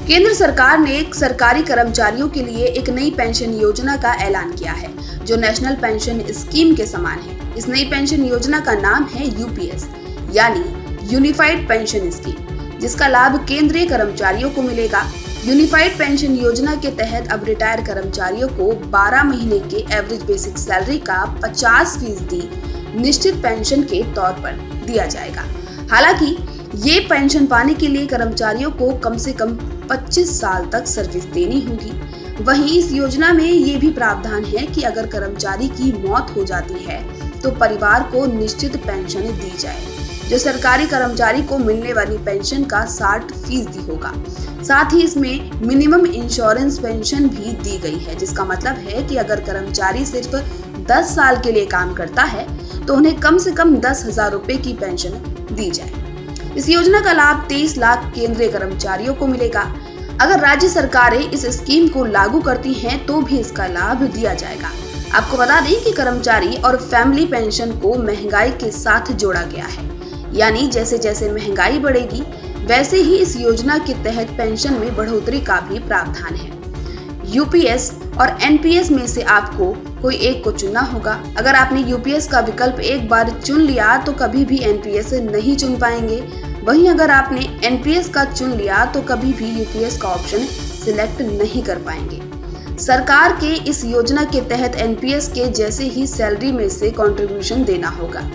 केंद्र सरकार ने सरकारी कर्मचारियों के लिए एक नई पेंशन योजना का ऐलान किया है, जो नेशनल पेंशन स्कीम के समान है। इस नई पेंशन योजना का नाम है यूपीएस, यानी यूनिफाइड पेंशन स्कीम, जिसका लाभ केंद्रीय कर्मचारियों को मिलेगा। यूनिफाइड पेंशन योजना के तहत अब रिटायर कर्मचारियों को 12 महीने के एवरेज बेसिक सैलरी का 50% निश्चित पेंशन के तौर पर दिया जाएगा। हालांकि ये पेंशन पाने के लिए कर्मचारियों को कम से कम 25 साल तक सर्विस देनी होगी। वहीं इस योजना में ये भी प्रावधान है कि अगर कर्मचारी की मौत हो जाती है तो परिवार को निश्चित पेंशन दी जाए, जो सरकारी कर्मचारी को मिलने वाली पेंशन का 60% होगा। साथ ही इसमें मिनिमम इंश्योरेंस पेंशन भी दी गई है, जिसका मतलब है कि अगर कर्मचारी सिर्फ 10 साल के लिए काम करता है तो उन्हें कम से कम 10,000 रुपए की पेंशन दी जाए। इस योजना का लाभ 23 लाख केंद्रीय कर्मचारियों को मिलेगा। अगर राज्य सरकारें इस स्कीम को लागू करती हैं तो भी इसका लाभ दिया जाएगा। आपको बता दें कि कर्मचारी और फैमिली पेंशन को महंगाई के साथ जोड़ा गया है, यानी जैसे जैसे महंगाई बढ़ेगी वैसे ही इस योजना के तहत पेंशन में बढ़ोतरी का भी प्रावधान है। यूपीएस और एनपीएस में से आपको कोई एक को चुनना होगा। अगर आपने यूपीएस का विकल्प एक बार चुन लिया तो कभी भी एनपीएस नहीं चुन पाएंगे। वहीं अगर आपने एनपीएस का चुन लिया तो कभी भी यूपीएस का ऑप्शन सिलेक्ट नहीं कर पाएंगे। सरकार के इस योजना के तहत एनपीएस के जैसे ही सैलरी में से कंट्रीब्यूशन देना होगा।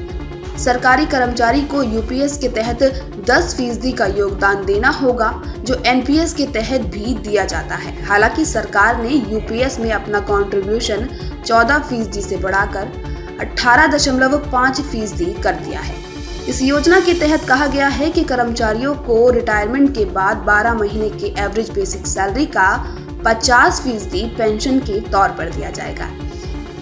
सरकारी कर्मचारी को यूपीएस के तहत 10% का योगदान देना होगा, जो एनपीएस के तहत भी दिया जाता है। हालांकि सरकार ने यूपीएस में अपना कंट्रीब्यूशन 14% से बढ़ाकर 18.5% कर दिया है। इस योजना के तहत कहा गया है कि कर्मचारियों को रिटायरमेंट के बाद 12 महीने के एवरेज बेसिक सैलरी का 50% पेंशन के तौर पर दिया जाएगा।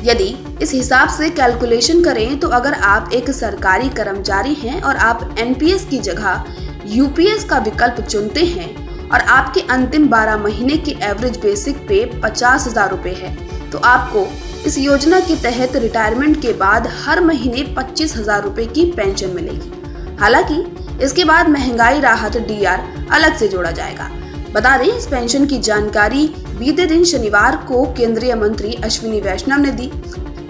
यदि इस हिसाब से कैलकुलेशन करें तो अगर आप एक सरकारी कर्मचारी हैं और आप एनपीएस की जगह यूपीएस का विकल्प चुनते हैं और आपके अंतिम 12 महीने के एवरेज बेसिक पे 50,000 रुपए है, तो आपको इस योजना के तहत रिटायरमेंट के बाद हर महीने 25,000 रुपए की पेंशन मिलेगी। हालांकि इसके बाद महंगाई राहत डीआर अलग से जोड़ा जाएगा। बता दें, इस पेंशन की जानकारी बीते दिन शनिवार को केंद्रीय मंत्री अश्विनी वैष्णव ने दी।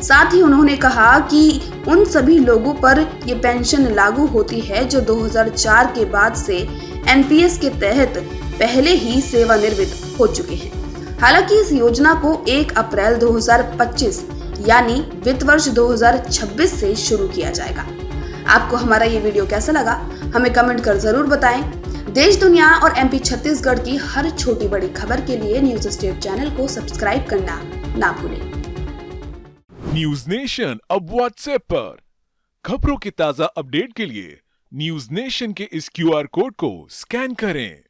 साथ ही उन्होंने कहा कि उन सभी लोगों पर ये पेंशन लागू होती है जो 2004 के बाद से एनपीएस के तहत पहले ही सेवानिवृत्त हो चुके हैं। हालांकि इस योजना को 1 अप्रैल 2025 यानी वित्त वर्ष 2026 से शुरू किया जाएगा। आपको हमारा ये वीडियो कैसा लगा, हमें कमेंट कर जरूर बताएं। देश दुनिया और एमपी छत्तीसगढ़ की हर छोटी बड़ी खबर के लिए न्यूज स्टेट चैनल को सब्सक्राइब करना ना भूलें। न्यूज नेशन अब व्हाट्सएप पर खबरों की ताजा अपडेट के लिए न्यूज नेशन के इस क्यूआर कोड को स्कैन करें।